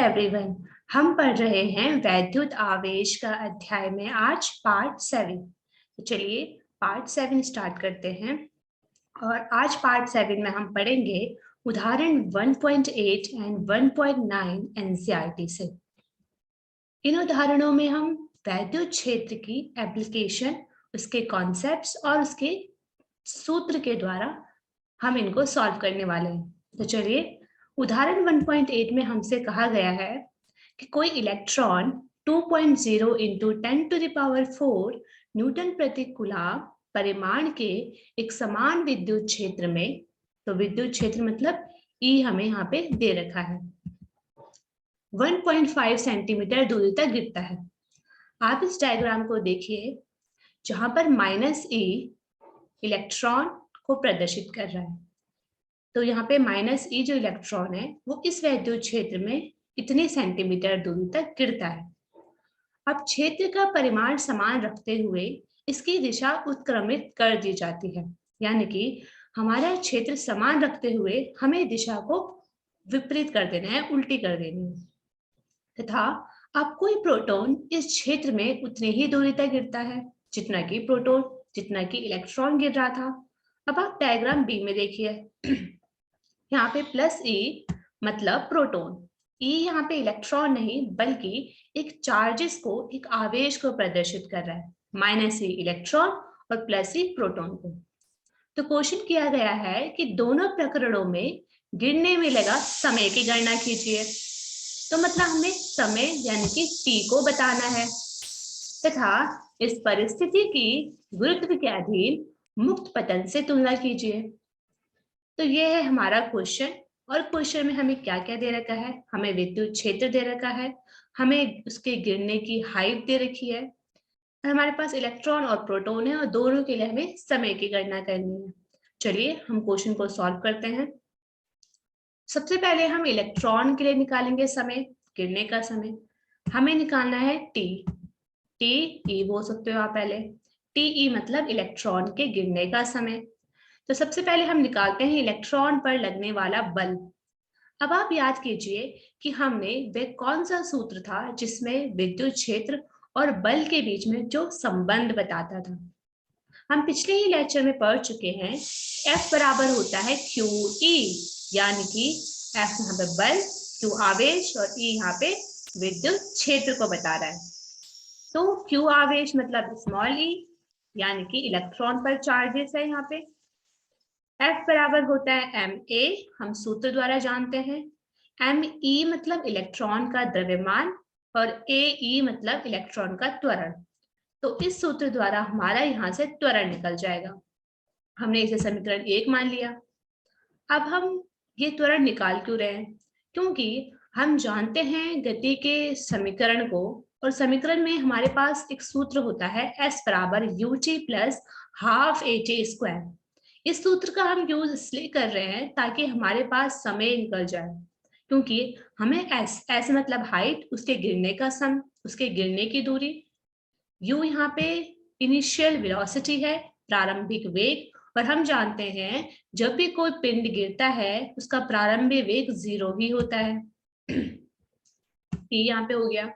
Everyone, हम पढ़ रहे हैं वैद्युत आवेश का अध्याय में आज पार्ट 7। तो चलिए पार्ट 7 स्टार्ट करते हैं। और आज पार्ट 7 में हम पढ़ेंगे उदाहरण 1.8 एंड 1.9 एनसीईआरटी से। इन उदाहरणों में हम वैद्युत क्षेत्र की एप्लीकेशन, उसके कॉन्सेप्ट्स और उसके सूत्र के द्वारा हम इनको सॉल्व करने वाले हैं। तो चलिए, उदाहरण 1.8 में हमसे कहा गया है कि कोई इलेक्ट्रॉन 2.0 इंटू 10⁴ न्यूटन प्रति कूलाम परिमाण के एक समान विद्युत क्षेत्र में, तो विद्युत क्षेत्र मतलब ई हमें यहाँ पे दे रखा है, 1.5 सेंटीमीटर दूरी तक गिरता है। आप इस डायग्राम को देखिए, जहां पर -e इलेक्ट्रॉन को प्रदर्शित कर रहा है। तो यहाँ पे -e जो इलेक्ट्रॉन है वो इस वैद्युत क्षेत्र में इतने सेंटीमीटर दूरी तक गिरता है। अब क्षेत्र का परिमाण समान रखते हुए इसकी दिशा उत्क्रमित कर दी जाती है, यानी कि हमारा क्षेत्र समान रखते हुए हमें दिशा को विपरीत कर देना है, उल्टी कर देनी है। तथा अब कोई प्रोटॉन इस क्षेत्र में उतनी ही दूरी तक गिरता है जितना कि इलेक्ट्रॉन गिर रहा था। अब आप डायग्राम बी में देखिए, यहाँ पे +e मतलब प्रोटॉन, e यहाँ पे इलेक्ट्रॉन नहीं बल्कि एक चार्जेस को, एक आवेश को प्रदर्शित कर रहा है, -e इलेक्ट्रॉन और +e प्रोटॉन को। तो क्वेश्चन किया गया है कि दोनों प्रकरणों में गिरने में लगा समय की गणना कीजिए। तो मतलब हमें समय यानी कि t को बताना है तथा इस परिस्थिति की गुरुत्व के अधीन मुक्त पतन से तुलना कीजिए। तो ये है हमारा क्वेश्चन, और क्वेश्चन में हमें क्या क्या दे रखा है, हमें विद्युत क्षेत्र दे रखा है, हमें उसके गिरने की हाइट दे रखी है, और हमारे पास इलेक्ट्रॉन और प्रोटॉन है और दोनों के लिए हमें समय की गणना करनी है। चलिए हम क्वेश्चन को सॉल्व करते हैं। सबसे पहले हम इलेक्ट्रॉन के लिए निकालेंगे समय, गिरने का समय। हमें निकालना है टी बोल सकते हो आप पहले, टी मतलब इलेक्ट्रॉन के गिरने का समय। तो सबसे पहले हम निकालते हैं इलेक्ट्रॉन पर लगने वाला बल। अब आप याद कीजिए कि हमने वह कौन सा सूत्र था जिसमें विद्युत क्षेत्र और बल के बीच में जो संबंध बताता था। हम पिछले ही लेक्चर में पढ़ चुके हैं, F बराबर होता है QE, यानी कि F यहाँ पे बल, Q आवेश और E यहाँ पे विद्युत क्षेत्र को बता रहा है। तो Q आवेश मतलब स्मॉल e, यानी कि इलेक्ट्रॉन पर चार्जेस है यहाँ पे। F बराबर होता है ma, हम सूत्र द्वारा जानते हैं। me मतलब इलेक्ट्रॉन का द्रव्यमान और ae मतलब इलेक्ट्रॉन का त्वरण। तो इस सूत्र द्वारा हमारा यहाँ से त्वरण निकल जाएगा। हमने इसे समीकरण 1 मान लिया। अब हम ये त्वरण निकाल क्यों रहे हैं? क्योंकि हम जानते हैं गति के समीकरण को, और समीकरण में हमारे पास एक सूत्र होता है S बराबर ut प्लस हाफ at²। इस सूत्र का हम यूज इसलिए कर रहे हैं ताकि हमारे पास समय निकल जाए, क्योंकि हमें S मतलब हाइट, उसके गिरने का समय, उसके गिरने की दूरी, u यहाँ पे इनिशियल वेलोसिटी है, प्रारंभिक वेग, और हम जानते हैं जब भी कोई पिंड गिरता है उसका प्रारंभिक वेग 0 ही होता है। ये यहाँ पे हो गया।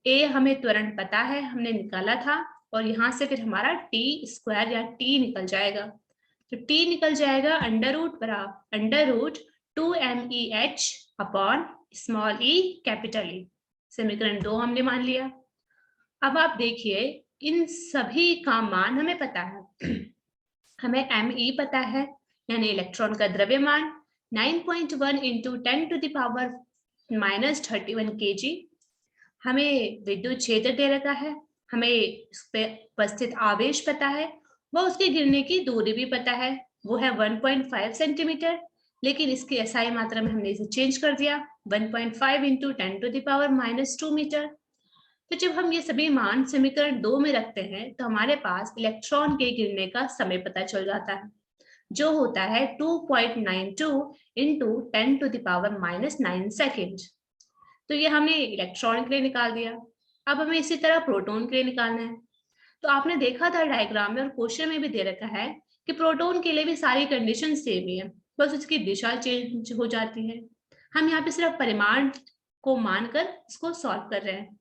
a हमें त्वरण पता है, हमने निकाला था, और यहाँ से फिर हमारा t² या t निकल जाएगा। तो t निकल जाएगा under root 2meh upon small e capital E। समीकरण 2 हमने मान लिया। अब आप देखिए, इन सभी का मान हमें पता है। हमें me पता है, यानी इलेक्ट्रॉन का द्रव्यमान 9.1 इंटू 10⁻⁻31 kg। हमें विद्युत क्षेत्र दे रखा है, हमें इस पे उपस्थित आवेश पता है, वह उसके गिरने की दूरी भी पता है, वो है 1.5 सेंटीमीटर, लेकिन इसकी एसआई मात्रा में हमने इसे चेंज कर दिया, 1.5 इंटू 10⁻² मीटर। तो जब हम ये सभी मान समीकरण 2 में रखते हैं तो हमारे पास इलेक्ट्रॉन के गिरने का समय पता चल जाता है, जो होता है 2.92 इंटू 10⁻⁹ सेकेंड। तो ये हमने इलेक्ट्रॉन के लिए निकाल दिया। अब हमें इसी तरह प्रोटॉन के लिए निकालना है। तो आपने देखा था डायग्राम में और क्वेश्चन में भी दे रखा है कि प्रोटॉन के लिए भी सारी कंडीशन सेम ही है, बस उसकी दिशा चेंज हो जाती है। हम यहाँ पे सिर्फ परिमाण को मानकर इसको सॉल्व कर रहे हैं।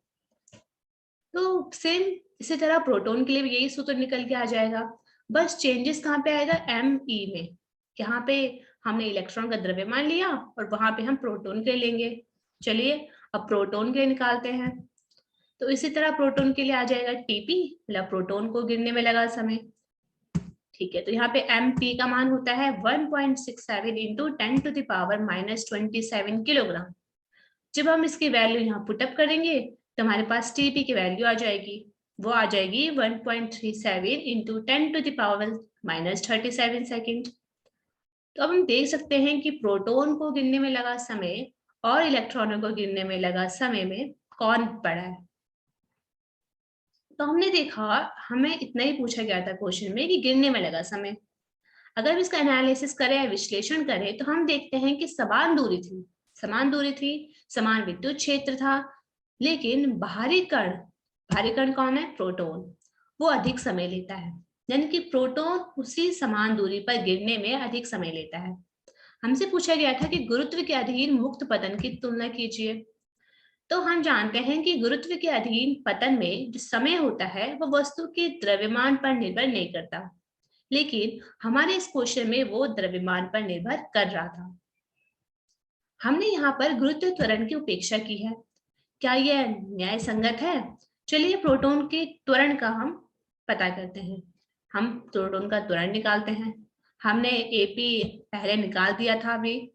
तो सेम इसी तरह प्रोटॉन के लिए भी यही सूत्र निकल के आ जाएगा, बस चेंजेस कहाँ पे आएगा, Me में। यहाँ पे हमने इलेक्ट्रॉन का द्रव्यमान लिया और वहां पे हम प्रोटॉन के लेंगे। चलिए अब प्रोटॉन के निकालते हैं। तो इसी तरह प्रोटॉन के लिए आ जाएगा TP, मतलब प्रोटॉन को गिरने में लगा समय। ठीक है, तो यहाँ पे MP का मान होता है 1.67 इंटू 10⁻⁻27 किलोग्राम। जब हम इसकी वैल्यू यहाँ पुटअप करेंगे तो हमारे पास TP की वैल्यू आ जाएगी, वो आ जाएगी 1.37 इंटू 10⁻⁻37 सेकेंड। तो अब हम देख सकते हैं कि प्रोटॉन को गिरने में लगा समय और इलेक्ट्रॉनों को गिरने में लगा समय में कौन बड़ा है। तो हमने देखा, हमें इतना ही पूछा गया था क्वेश्चन में कि गिरने में लगा समय। अगर हम इसका एनालिसिस करें, विश्लेषण करें, तो हम देखते हैं कि समान दूरी थी, समान विद्युत क्षेत्र था, लेकिन बाहरी कण कौन है, प्रोटॉन, वो अधिक समय लेता है। यानी कि प्रोटॉन उसी समान दूरी पर गिरने में अधिक समय लेता है। हमसे पूछा गया था कि गुरुत्व के अधीन मुक्त पतन की तुलना कीजिए। तो हम जानते हैं कि गुरुत्व के अधीन पतन में जो समय होता है वो वस्तु के द्रव्यमान पर निर्भर नहीं करता, लेकिन हमारे इस क्वेश्चन में वो द्रव्यमान पर निर्भर कर रहा था। हमने यहाँ पर गुरुत्व त्वरण की उपेक्षा की है। क्या यह न्याय संगत है? चलिए प्रोटॉन के त्वरण का हम पता करते हैं। हम प्रोटॉन का त्वरण निकालते हैं। हमने AP पहले निकाल दिया था, अभी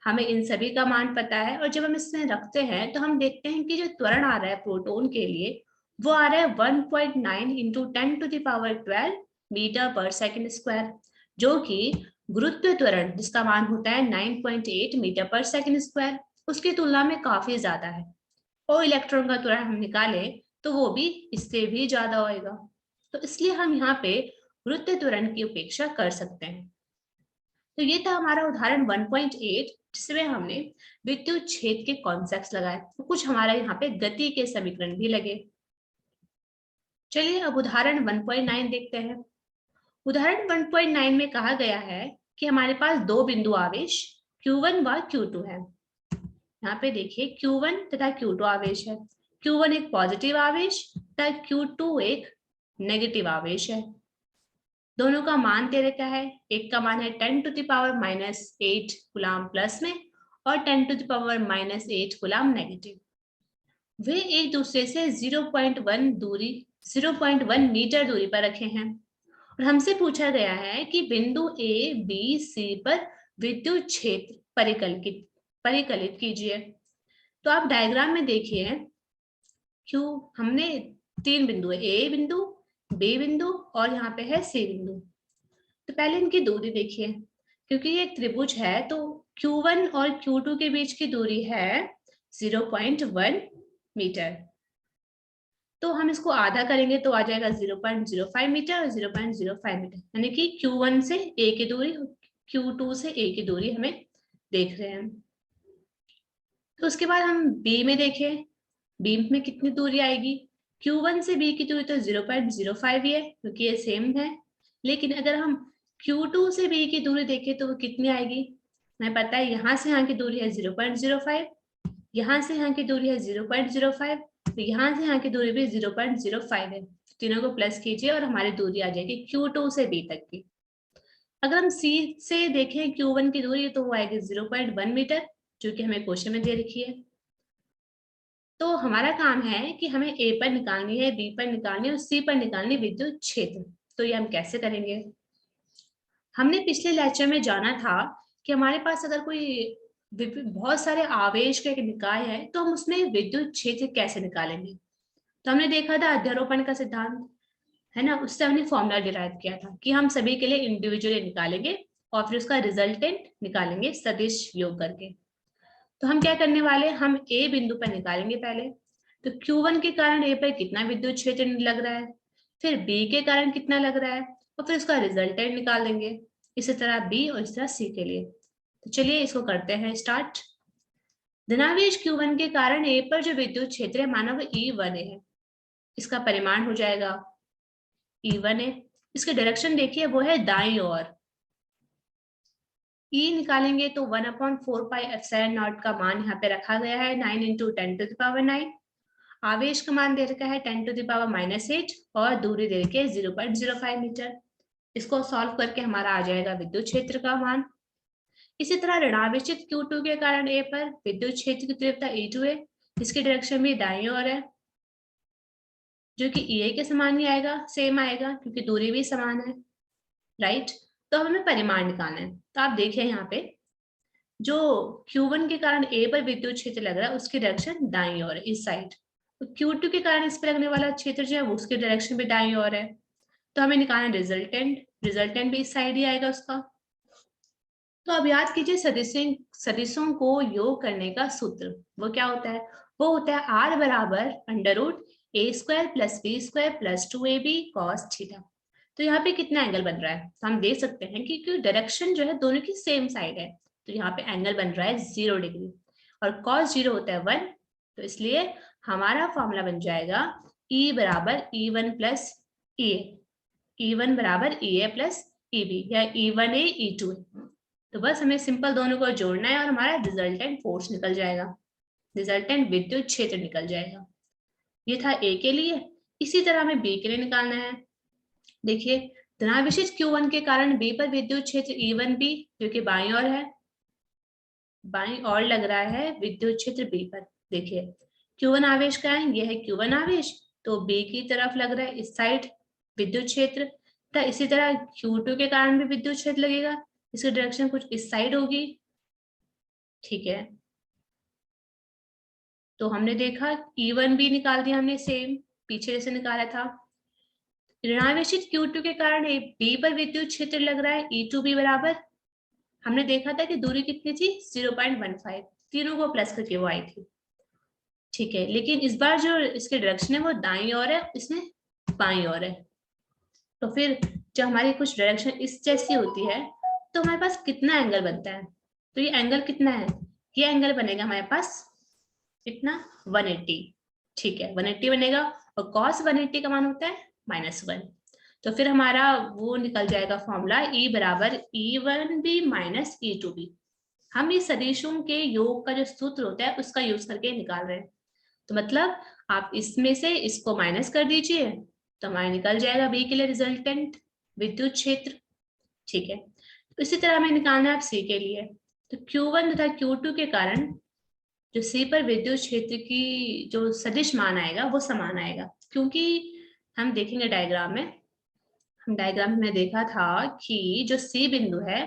हमें इन सभी का मान पता है, और जब हम इसमें रखते हैं तो हम देखते हैं कि जो त्वरण आ रहा है प्रोटॉन के लिए वो आ रहा है 1.9 इंटू 10⁻12 मीटर पर सेकेंड स्क्वायर, जो कि गुरुत्व त्वरण जिसका मान होता है 9.8 मीटर पर सेकेंड स्क्वायर, उसकी तुलना में काफी ज्यादा है। और इलेक्ट्रॉन का त्वरण हम निकाले तो वो भी इससे भी ज्यादा होएगा। तो इसलिए हम यहाँ पे गुरुत्व त्वरण की उपेक्षा कर सकते हैं। तो ये था हमारा उदाहरण 1.8, जिसमें हमने विद्युत क्षेत्र के कॉन्सेप्ट्स लगाए। तो कुछ हमारा यहाँ पे गति के समीकरण भी लगे। चलिए अब उदाहरण 1.9 देखते हैं। उदाहरण 1.9 में कहा गया है कि हमारे पास दो बिंदु आवेश Q1 व Q2 है। यहाँ पे देखिए Q1 तथा Q2 आवेश है। Q1 एक पॉजिटिव आवेश तथा Q2 एक नेगेटिव आवेश है। दोनों का मान दे रखा है, एक का मान है 10⁻⁻8 कूलाम प्लस में और 10⁻⁻8 कूलाम नेगेटिव। वे एक दूसरे से 0.1 मीटर दूरी पर रखे हैं और हमसे पूछा गया है कि बिंदु ABC पर विद्युत क्षेत्र परिकलित कीजिए। तो आप डायग्राम में देखिए, हमने तीन बिंदु है, A बिंदु, B बिंदु और यहाँ पे है C बिंदु। तो पहले इनकी दूरी देखिए, क्योंकि ये एक त्रिभुज है तो Q1 और Q2 के बीच की दूरी है 0.1 मीटर। तो हम इसको आधा करेंगे तो आ जाएगा 0.05 मीटर और 0.05 मीटर, यानी कि Q1 से A की दूरी, Q2 से A की दूरी हमें देख रहे हैं। तो उसके बाद हम B में देखें, B में कितनी दूरी आएगी। Q1 से B की दूरी तो 0.05 ही है, क्योंकि ये सेम है। लेकिन अगर हम Q2 से B की दूरी देखें तो वो कितनी आएगी, हमें पता है यहाँ से यहाँ की दूरी है 0.05, यहाँ से यहाँ की दूरी है 0.05, तो यहाँ से यहाँ की दूरी भी 0.05 है। तीनों को प्लस कीजिए और हमारी दूरी आ जाएगी Q2 से B तक की। अगर हम C से देखें Q1 की दूरी तो वो आएगी 0.1 मीटर, जो कि हमें क्वेश्चन में दे रखी है। तो हमारा काम है कि हमें A पर निकालनी है, B पर निकालनी है और C पर निकालनी विद्युत क्षेत्र। तो ये हम कैसे करेंगे। हमने पिछले लेक्चर में जाना था कि हमारे पास अगर कोई बहुत सारे आवेश का एक निकाय है तो हम उसमें विद्युत क्षेत्र कैसे निकालेंगे। तो हमने देखा था अध्यारोपण का सिद्धांत है ना, उससे हमने फॉर्मूला डिराइव किया था कि हम सभी के लिए इंडिविजुअली निकालेंगे और फिर उसका रिजल्टेंट निकालेंगे सदिश योग करके। तो हम क्या करने वाले, हम A बिंदु पर निकालेंगे पहले। तो Q1 के कारण A पर कितना विद्युत क्षेत्र लग रहा है, फिर B के कारण कितना लग रहा है और फिर उसका रिजल्टेंट निकाल देंगे। इसी तरह B और इस तरह C के लिए। तो चलिए इसको करते हैं स्टार्ट। धनावेश Q1 के कारण A पर जो विद्युत क्षेत्र है माना वो E1 है, इसका परिमाण हो जाएगा E1 है। इसके डायरेक्शन देखिए वो है दाईं ओर, ई निकालेंगे तो 1/4πε0 का मान यहाँ पे रखा गया है 9 × 10⁻⁹। आवेश का मान दे रखा है 10⁻⁻8 और दूरी दे रखी है 0.05 मीटर। इसको सॉल्व करके हमारा आ जाएगा विद्युत क्षेत्र का मान। इसी तरह ऋणावेशित Q2 के कारण A पर विद्युत क्षेत्र की तीव्रता E2 है, इसकी डायरेक्शन भी दाईं ओर है, जो कि EA के समान ही आएगा, सेम आएगा क्योंकि दूरी भी समान है, राइट। तो हमें परिमाण निकालना है। तो आप देखिए यहाँ पे जो Q1 के कारण A पर विद्युत क्षेत्र लग रहा है उसकी डायरेक्शन दाईं ओर है, इस साइड। तो Q2 के कारण इस पर लगने वाला क्षेत्र जो है वो उसकी डायरेक्शन भी दाईं ओर है। तो हमें निकालना रिजल्टेंट भी इस साइड ही आएगा उसका। तो अब याद कीजिए सदिशों को योग करने का सूत्र वो क्या होता है? वो होता है R बराबर √a² + b² + 2ab cos theta. तो यहाँ पे कितना एंगल बन रहा है? तो हम देख सकते हैं कि क्योंकि डायरेक्शन जो है दोनों की सेम साइड है, तो यहाँ पे एंगल बन रहा है 0 डिग्री और cos 0 होता है 1। तो इसलिए हमारा फॉर्मूला बन जाएगा E बराबर E1 + EA, E1 बराबर EA + EB या E1A E2A। तो बस हमें सिंपल दोनों को जोड़ना है और हमारा रिजल्टेंट फोर्स निकल जाएगा, रिजल्टेंट विद्युत क्षेत्र निकल जाएगा। ये था ए के लिए। इसी तरह हमें बी के लिए निकालना है। देखिए धनावेशित Q1 के कारण बी पर विद्युत क्षेत्र E1B जो कि बाईं ओर है, बाईं ओर लग रहा है विद्युत क्षेत्र बी पर। देखिए Q1 आवेश का है, ये है Q1 आवेश, तो बी की तरफ लग रहा है इस साइड विद्युत क्षेत्र। तो इसी तरह Q2 के कारण भी विद्युत क्षेत्र लगेगा, इसकी डायरेक्शन कुछ इस साइड होगी, ठीक है। तो हमने देखा E1 भी निकाल दिया हमने, सेम पीछे जैसे निकाला था। ऋणावेशित Q2 के कारण बी पर विद्युत क्षेत्र लग रहा है E2B बराबर, हमने देखा था कि दूरी कितनी थी 0.15, तीनों को प्लस करके वो आई थी, ठीक है। लेकिन इस बार जो इसके डायरेक्शन है वो दाईं ओर है, इसमें बाईं ओर है। तो फिर जब हमारी कुछ डायरेक्शन इस जैसी होती है तो हमारे पास कितना एंगल बनता है? तो ये एंगल कितना है? ये एंगल बनेगा हमारे पास कितना 180, ठीक है 180 बनेगा और cos 180 का मान होता है -1। तो फिर हमारा वो निकल जाएगा फॉर्मूला E बराबर E1B - E2B। हम इस सदिशों के योग का जो सूत्र होता है उसका यूज करके निकाल रहे हैं। तो मतलब आप इसमें से इसको माइनस कर दीजिए तो हमारा निकल जाएगा बी के लिए रिजल्टेंट विद्युत क्षेत्र, ठीक है। तो इसी तरह हमें निकालना है आप सी के लिए। तो Q1 तथा Q2 के कारण जो सी पर विद्युत क्षेत्र की जो सदिश मान आएगा वो समान आएगा, क्योंकि हम देखेंगे डायग्राम में, हम डायग्राम में देखा था कि जो सी बिंदु है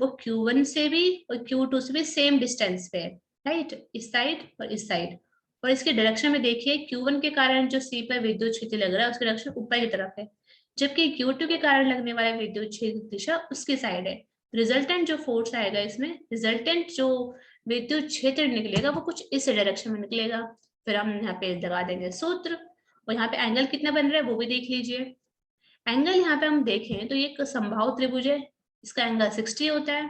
वो Q1 से भी और Q2 से भी सेम डिस्टेंस पे है, राइट, इस साइड और इस साइड। और इसके डायरेक्शन में देखिए Q1 के कारण जो सी पर विद्युत क्षेत्र लग रहा है उसकी डायरेक्शन ऊपर की तरफ है, जबकि Q2 के कारण लगने वाला विद्युत क्षेत्र दिशा उसकी साइड है। रिजल्टेंट जो फोर्स आएगा इसमें, रिजल्टेंट जो विद्युत क्षेत्र निकलेगा वो कुछ इस डायरेक्शन में निकलेगा। फिर हम यहाँ पे लगा देंगे सूत्र और यहाँ पे एंगल कितना बन रहा है वो भी देख लीजिए। एंगल यहाँ पे हम देखें तो ये एक समबाहु त्रिभुज है, इसका एंगल 60 होता है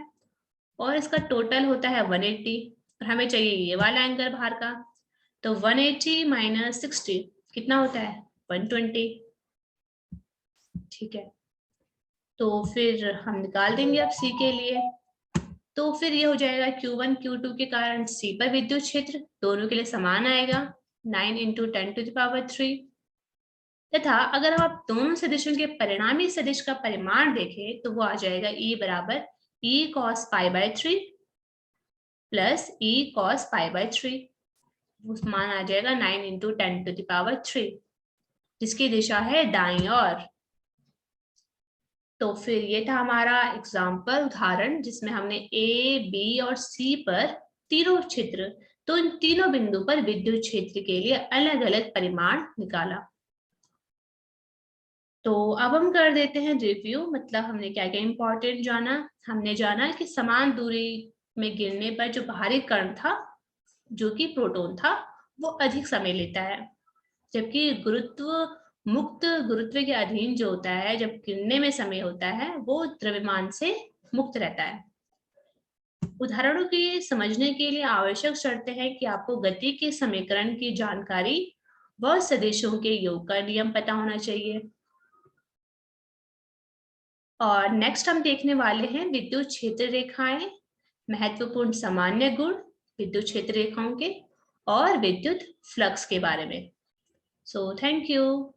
और इसका टोटल होता है 180 और हमें चाहिए ये वाला एंगल बाहर का। तो 180 - 60 कितना होता है 120, ठीक है। तो फिर हम निकाल देंगे अब सी के लिए। तो फिर ये हो जाएगा Q1 Q2 के कारण सी पर विद्युत क्षेत्र दोनों के लिए समान आएगा 9 × 10⁻³ तथा अगर हम आप दोनों सदिशों के परिणामी सदिश का परिमाण देखें तो वो आ जाएगा E बराबर E cos π/3 plus E cos π/3, उस मान आ जाएगा 9 × 10⁻³ जिसकी दिशा है दाईं ओर। तो फिर ये था हमारा एग्जाम्पल उदाहरण जिसमें हमने ए बी और सी पर तीनों क्षेत्र, तो इन तीनों बिंदु पर विद्युत क्षेत्र के लिए अलग अलग परिमाण निकाला। तो अब हम कर देते हैं रिव्यू, मतलब हमने क्या क्या इंपॉर्टेंट जाना। हमने जाना कि समान दूरी में गिरने पर जो बाहरी कण था जो कि प्रोटॉन था वो अधिक समय लेता है, जबकि मुक्त गुरुत्व के अधीन जो होता है जब गिरने में समय होता है वो द्रव्यमान से मुक्त रहता है। उदाहरणों के समझने के लिए आवश्यक शर्तें हैं कि आपको गति के समीकरण की जानकारी व सदिशों के योग का नियम पता होना चाहिए। और नेक्स्ट हम देखने वाले हैं विद्युत क्षेत्र रेखाएं, महत्वपूर्ण सामान्य गुण विद्युत क्षेत्र रेखाओं के और विद्युत फ्लक्स के बारे में। So thank you.